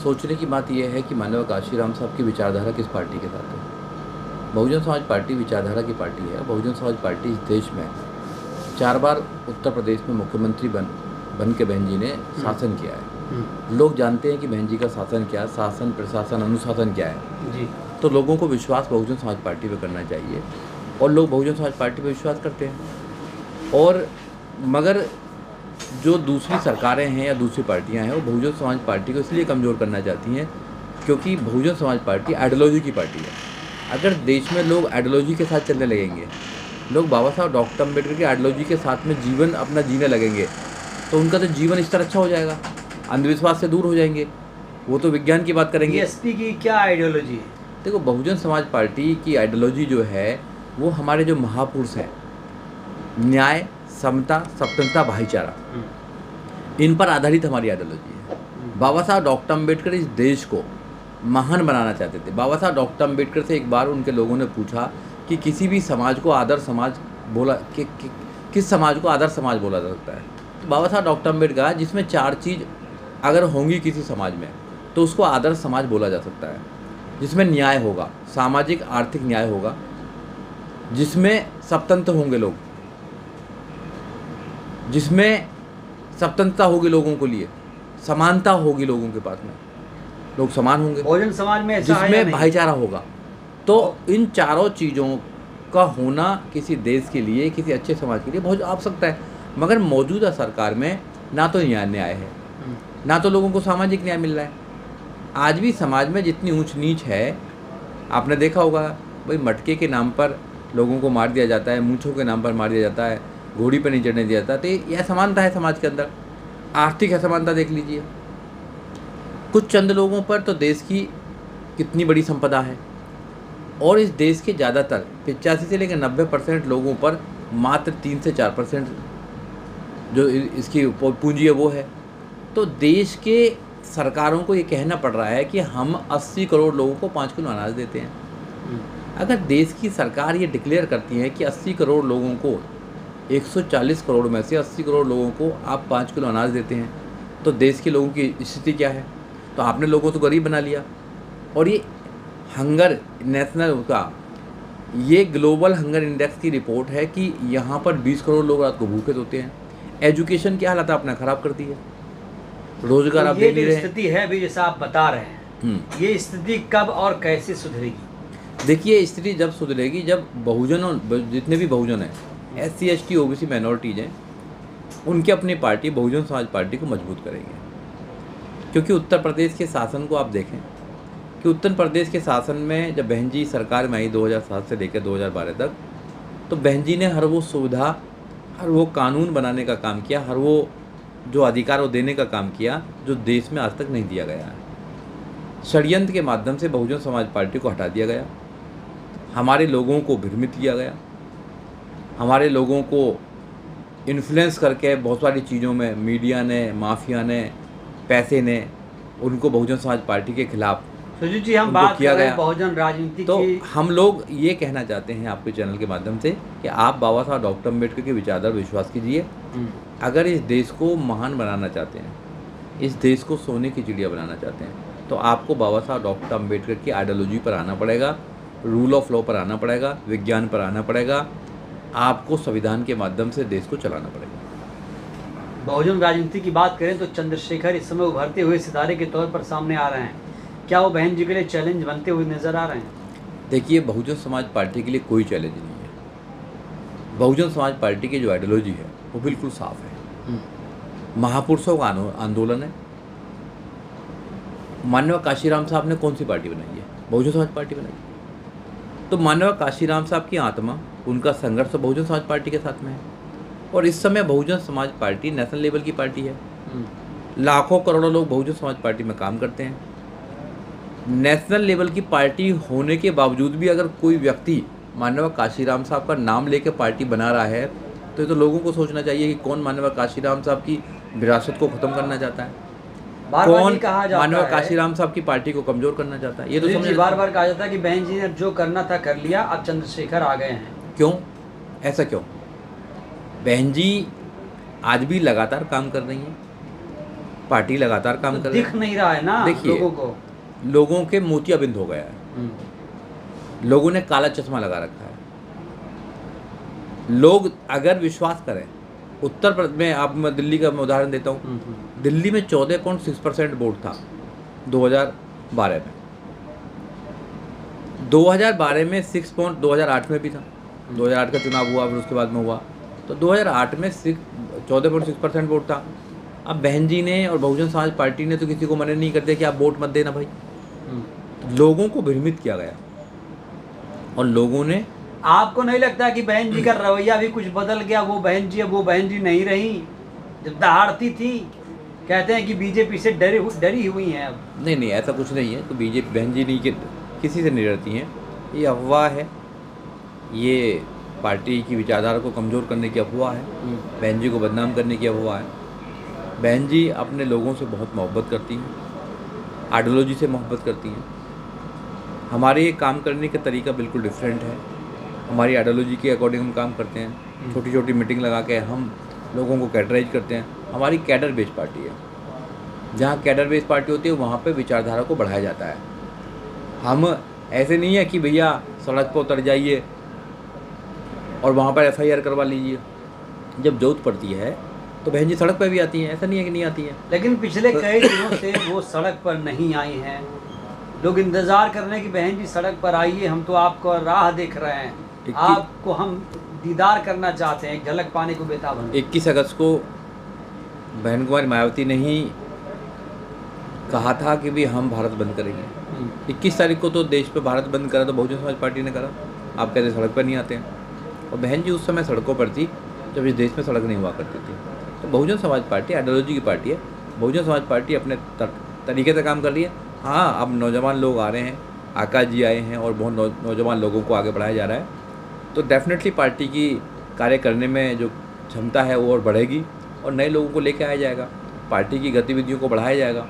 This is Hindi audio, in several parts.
सोचने की बात यह है कि मानव काशीराम साहब की विचारधारा किस पार्टी के साथ है। बहुजन समाज पार्टी विचारधारा की पार्टी है। बहुजन समाज पार्टी इस देश में 4 बार उत्तर प्रदेश में मुख्यमंत्री बन के बहन जी ने शासन किया है। लोग जानते हैं कि बहन जी का शासन क्या, शासन प्रशासन अनुशासन क्या है जी। तो लोगों को विश्वास बहुजन समाज पार्टी पे करना चाहिए और लोग बहुजन समाज पार्टी पे विश्वास करते हैं। और मगर जो दूसरी सरकारें हैं या दूसरी पार्टियां हैं वो बहुजन समाज पार्टी को इसलिए कमज़ोर करना चाहती हैं क्योंकि बहुजन समाज पार्टी आइडियोलॉजी की पार्टी है। अगर देश में लोग आइडियोलॉजी के साथ चलने लगेंगे, लोग बाबा साहब डॉक्टर अम्बेडकर की आइडियोलॉजी के साथ में जीवन अपना जीने लगेंगे, तो उनका तो जीवन स्तर अच्छा हो जाएगा, अंधविश्वास से दूर हो जाएंगे, वो तो विज्ञान की बात करेंगे। बीएसपी की क्या आइडियोलॉजी है? देखो, बहुजन समाज पार्टी की आइडियोलॉजी जो है वो हमारे जो महापुरुष हैं, न्याय, समता, स्वतंत्रता, भाईचारा, इन पर आधारित हमारी आइडियोलॉजी है। बाबा साहब डॉक्टर अम्बेडकर इस देश को महान बनाना चाहते थे। बाबा साहब डॉक्टर अम्बेडकर से एक बार उनके लोगों ने पूछा कि किसी भी समाज को आदर्श समाज बोला किस समाज को आदर्श समाज बोला जा सकता है। तो बाबा साहब डॉक्टर अम्बेडकर जिसमें 4 चीज़ अगर होंगी किसी समाज में तो उसको आदर्श समाज बोला जा सकता है। जिसमें न्याय होगा, सामाजिक आर्थिक न्याय होगा, जिसमें स्वतंत्र होंगे लोग, जिसमें स्वतंत्रता होगी लोगों को लिए, समानता होगी लोगों के पास में, लोग समान होंगे, बहुजन समाज में जिसमें भाईचारा होगा। तो इन चारों चीज़ों का होना किसी देश के लिए, किसी अच्छे समाज के लिए बहुत आवश्यकता है। मगर मौजूदा सरकार में ना तो न्याय है, ना तो लोगों को सामाजिक न्याय मिल रहा है। आज भी समाज में जितनी ऊंच नीच है, आपने देखा होगा भाई, मटके के नाम पर लोगों को मार दिया जाता है, मूंछों के नाम पर मार दिया जाता है, घोड़ी पर नहीं चढ़ने दिया जाता। तो यह असमानता है समाज के अंदर। आर्थिक असमानता देख लीजिए, कुछ चंद लोगों पर तो देश की कितनी बड़ी संपदा है और इस देश के ज़्यादातर 85 से लेकर 90% लोगों पर मात्र 3 से 4% जो इसकी पूंजी है वो है। तो देश के सरकारों को ये कहना पड़ रहा है कि हम 80 करोड़ लोगों को 5 किलो अनाज देते हैं। अगर देश की सरकार ये डिक्लेयर करती है कि 80 करोड़ लोगों को 140 करोड़ में से 80 करोड़ लोगों को आप 5 किलो अनाज देते हैं, तो देश के लोगों की स्थिति क्या है? तो आपने लोगों को गरीब बना लिया। और ये हंगर नेशनल का ये ग्लोबल हंगर इंडेक्स की रिपोर्ट है कि यहाँ पर 20 करोड़ लोग रात को भूखे सोते हैं। एजुकेशन की हालत आपने ख़राब कर दी है, रोजगार आप दे नहीं रहे हैं। स्थिति है अभी जैसा आप बता रहे हैं, ये स्थिति कब और कैसे सुधरेगी? देखिए, स्थिति जब सुधरेगी जब जितने भी बहुजन हैं, SC ST OBC माइनॉरिटीज़ हैं, उनकी अपनी पार्टी बहुजन समाज पार्टी को मजबूत करेंगे। क्योंकि उत्तर प्रदेश के शासन को आप देखें कि उत्तर प्रदेश के शासन में जब बहन जी सरकार में आई 2007 से लेकर 2012 तक, तो बहन जी ने हर वो सुविधा, हर वो कानून बनाने का काम किया, हर वो जो अधिकार वो देने का काम किया जो देश में आज तक नहीं दिया गया है। षड्यंत्र के माध्यम से बहुजन समाज पार्टी को हटा दिया गया, हमारे लोगों को भ्रमित किया गया, हमारे लोगों को इन्फ्लुएंस करके बहुत सारी चीज़ों में मीडिया ने, माफिया ने, पैसे ने उनको बहुजन समाज पार्टी के खिलाफ सुजीत जी हम बात कर रहे हैं बहुजन राजनीति तो की। हम लोग ये कहना चाहते हैं आपके चैनल के माध्यम से कि आप बाबा साहब डॉक्टर अम्बेडकर के विचारधारा विश्वास कीजिए। अगर इस देश को महान बनाना चाहते हैं, इस देश को सोने की चिड़िया बनाना चाहते हैं, तो आपको बाबा साहब डॉक्टर अम्बेडकर की आइडियोलॉजी पर आना पड़ेगा, रूल ऑफ लॉ पर आना पड़ेगा, विज्ञान पर आना पड़ेगा, आपको संविधान के माध्यम से देश को चलाना पड़ेगा। बहुजन राजनीति की बात करें तो चंद्रशेखर इस समय उभरते हुए सितारे के तौर पर सामने आ रहे हैं। क्या वो बहन जी के लिए चैलेंज बनते हुए नजर आ रहे हैं? देखिए, बहुजन समाज पार्टी के लिए कोई चैलेंज नहीं है। बहुजन समाज पार्टी की जो आइडियोलॉजी है वो बिल्कुल साफ है। महापुरुषों का आंदोलन है। मानव काशीराम साहब ने कौन सी पार्टी बनाई है? बहुजन समाज पार्टी बनाई है। तो मानव काशीराम साहब की आत्मा, उनका संघर्ष बहुजन समाज पार्टी के साथ में है। और इस समय Bahujan Samaj party national level की पार्टी है। लाखों करोड़ों लोग बहुजन समाज पार्टी में काम करते हैं। नेशनल लेवल की पार्टी होने के बावजूद भी अगर कोई व्यक्ति मानव काशीराम साहब का नाम लेकर पार्टी बना रहा है तो ये तो लोगों को सोचना चाहिए कि कौन मानव काशीराम साहब की विरासत को ख़त्म करना चाहता है, कौन मानव काशीराम साहब की पार्टी को कमज़ोर करना चाहता है। ये तो समझ बार बार कहा जाता है कि बहन जी ने जो करना था कर लिया, अब चंद्रशेखर आ गए हैं। क्यों ऐसा क्यों? बहन जी आज भी लगातार काम कर रही हैं। पार्टी लगातार काम तो कर रही दिख नहीं रहा है ना देखिए, लोगों को। लोगों के मोतियाबिंद हो गया है, हम्म, लोगों ने काला चश्मा लगा रखा है। लोग अगर विश्वास करें, उत्तर प्रदेश में, आप मैं दिल्ली का मैं उदाहरण देता हूँ, दिल्ली में 14.6% वोट था 2012 में। 2012 में 2008 में भी था, 2008 का चुनाव हुआ, फिर उसके बाद में हुआ, तो 2008 में 14.6% वोट था। अब बहन जी ने और बहुजन समाज पार्टी ने तो किसी को मना नहीं कर दिया कि आप वोट मत देना भाई। लोगों को भ्रमित किया गया और लोगों ने, आपको नहीं लगता कि बहन जी का रवैया भी कुछ बदल गया? वो बहन जी अब वो बहन जी नहीं रही जब दहाड़ती थी। कहते हैं कि बीजेपी से डरी हुई हैं अब। नहीं नहीं, ऐसा कुछ नहीं है। तो बीजेपी बहन जी नहीं, किसी से नहीं डरती हैं, ये अफवाह है, ये पार्टी की विचारधारा को कमज़ोर करने की अफवाह है, बहन जी को बदनाम करने की अफवाह है। बहन जी अपने लोगों से बहुत मोहब्बत करती हैं, आइडियोलॉजी से मोहब्बत करती हैं। हमारे काम करने का तरीका बिल्कुल डिफरेंट है, हमारी आइडियोलॉजी के अकॉर्डिंग हम काम करते हैं। छोटी छोटी मीटिंग लगा के हम लोगों को कैडराइज करते हैं। हमारी कैडर बेस्ड पार्टी है, जहाँ कैडर बेस्ड पार्टी होती है वहाँ पे विचारधारा को बढ़ाया जाता है। हम ऐसे नहीं है कि भैया सड़क पर उतर जाइए और वहाँ पर FIR करवा लीजिए। जब जरूरत पड़ती है तो बहन जी सड़क पर भी आती हैं, ऐसा नहीं है कि नहीं आती हैं। लेकिन पिछले कई दिनों से वो सड़क पर नहीं आई हैं। लोग इंतजार कर रहे हैं कि बहन जी सड़क पर आइए, हम तो आपको राह देख रहे हैं, आपको हम दीदार करना चाहते हैं, एक झलक पाने को बेताब हैं। 21 अगस्त को बहन कुमारी मायावती ने ही कहा था कि भी हम भारत बंद करेंगे। 21 तारीख को तो देश पे भारत बंद करा तो बहुजन समाज पार्टी ने करा। आप कहते सड़क पर नहीं आते हैं, और बहन जी उस समय सड़कों पर थी जब इस देश में सड़क नहीं हुआ करती थी। तो बहुजन समाज पार्टी आइडियोलॉजी की पार्टी है। बहुजन समाज पार्टी अपने तरीके से काम कर रही है। हाँ, अब नौजवान लोग आ रहे हैं, आकाश जी आए हैं और बहुत नौजवान लोगों को आगे बढ़ाया जा रहा है, तो डेफिनेटली पार्टी की कार्य करने में जो क्षमता है वो और बढ़ेगी और नए लोगों को लेकर आया जाएगा, पार्टी की गतिविधियों को बढ़ाया जाएगा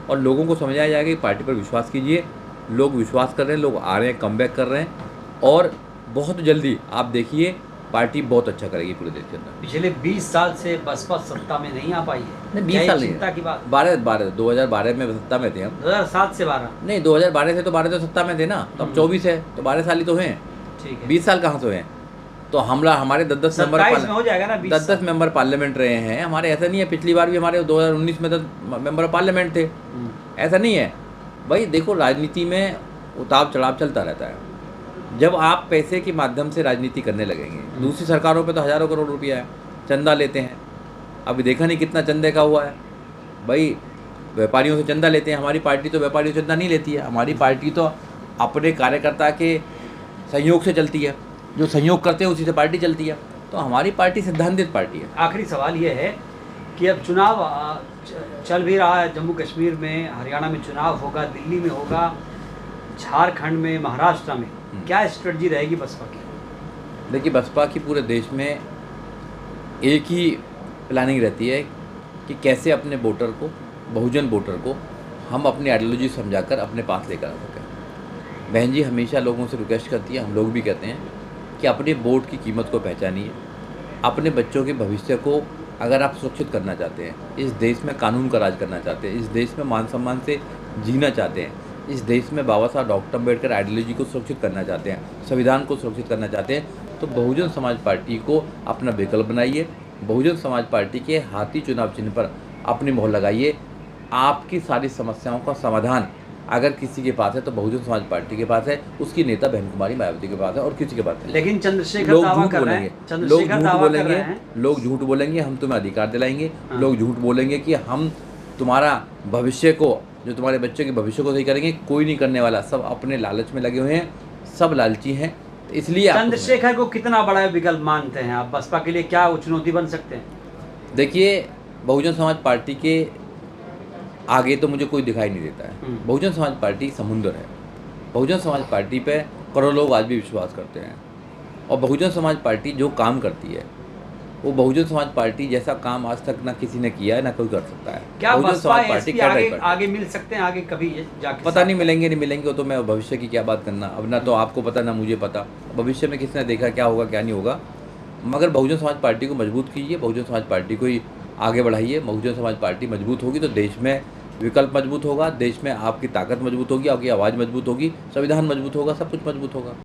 और लोगों को समझाया जाएगा कि पार्टी पर विश्वास कीजिए। लोग विश्वास कर रहे हैं, लोग आ रहे हैं, कमबैक कर रहे हैं और बहुत जल्दी आप देखिए पार्टी बहुत अच्छा करेगी पूरे देश के अंदर। पिछले 20 साल से बसपा सत्ता में नहीं आ पाई है। नहीं, 20 साल चिंता की बात। 2012 में सत्ता में थे हम। 2007 से 12 नहीं, 2012 से तो 12 तो सत्ता में थे ना, तो अब 24 है तो 12 साल ही तो हैं। ठीक है, 20 साल कहाँ से हैं? तो हमारे 10-10 मेंबर 27 में हो जाएगा ना। 10-10 मेंबर पार्लियामेंट रहे हैं हमारे। ऐसा नहीं है, पिछली बार भी हमारे 2019 में 10 मेंबर पार्लियामेंट थे। ऐसा नहीं है भाई, देखो राजनीति में उतार चढ़ाव चलता रहता है। जब आप पैसे के माध्यम से राजनीति करने लगेंगे, दूसरी सरकारों पे तो हज़ारों करोड़ रुपया है, चंदा लेते हैं। अभी देखा नहीं कितना चंदे का हुआ है भाई, व्यापारियों से चंदा लेते हैं। हमारी पार्टी तो व्यापारियों से चंदा नहीं लेती है, हमारी पार्टी तो अपने कार्यकर्ता के सहयोग से चलती है, जो सहयोग करते हैं उसी से पार्टी चलती है। तो हमारी पार्टी सिद्धांतित पार्टी है। आखिरी सवाल ये है कि अब चुनाव चल भी रहा है, जम्मू कश्मीर में, हरियाणा में चुनाव होगा, दिल्ली में होगा, झारखंड में, महाराष्ट्र में, क्या स्ट्रेटजी रहेगी बसपा की? देखिए, बसपा की पूरे देश में एक ही प्लानिंग रहती है कि कैसे अपने वोटर को, बहुजन वोटर को हम अपनी आइडियोलॉजी समझाकर अपने पास लेकर आ सकें। बहन जी हमेशा लोगों से रिक्वेस्ट करती है, हम लोग भी कहते हैं कि अपने वोट की कीमत को पहचानिए। अपने बच्चों के भविष्य को अगर आप सुरक्षित करना चाहते हैं, इस देश में कानून का राज करना चाहते हैं, इस देश में मान सम्मान से जीना चाहते हैं, इस देश में बाबा साहब डॉक्टर अम्बेडकर आइडियोलॉजी को सुरक्षित करना चाहते हैं, संविधान को सुरक्षित करना चाहते हैं, तो बहुजन समाज पार्टी को अपना विकल्प बनाइए। बहुजन समाज पार्टी के हाथी चुनाव चिन्ह पर अपनी मोहर लगाइए। आपकी सारी समस्याओं का समाधान अगर किसी के पास है तो बहुजन समाज पार्टी के पास है, उसकी नेता बहन कुमारी मायावती के पास है और किसी के पास नहीं। लेकिन चंद्रशेखर लोग दावा झूठ कर रहे बोलेंगे, हैं, लोग चंद्रशेखर झूठ दावा कर बोलेंगे, रहे हैं। लोग झूठ बोलेंगे हम तुम्हें अधिकार दिलाएंगे। लोग झूठ बोलेंगे कि हम तुम्हारा भविष्य को, जो तुम्हारे बच्चों के भविष्य को सही करेंगे। कोई नहीं करने वाला, सब अपने लालच में लगे हुए हैं, सब लालची हैं। तो इसलिए चंद्रशेखर को कितना बड़ा विकल्प मानते हैं आप? बसपा के लिए क्या वो चुनौती बन सकते हैं? देखिए, बहुजन समाज पार्टी के आगे तो मुझे कोई दिखाई नहीं देता है। बहुजन समाज पार्टी समुंदर है। बहुजन समाज पार्टी पे करोड़ों लोग आज भी विश्वास करते हैं और बहुजन समाज पार्टी जो काम करती है वो बहुजन समाज पार्टी जैसा काम आज तक ना किसी ने किया है ना कोई कर सकता है। क्या बहुजन समाज पार्टी आगे मिल सकते हैं? आगे कभी जाके पता नहीं मिलेंगे नहीं मिलेंगे, तो मैं भविष्य की क्या बात करना। अब ना तो आपको पता ना मुझे पता, भविष्य में किसने देखा क्या होगा क्या नहीं होगा। मगर बहुजन समाज पार्टी को मजबूत कीजिए, बहुजन समाज पार्टी को ही आगे बढ़ाइए। बहुजन समाज पार्टी मजबूत होगी तो देश में विकल्प मजबूत होगा, देश में आपकी ताकत मजबूत होगी, आपकी आवाज़ मजबूत होगी, संविधान मजबूत होगा, सब कुछ मजबूत होगा।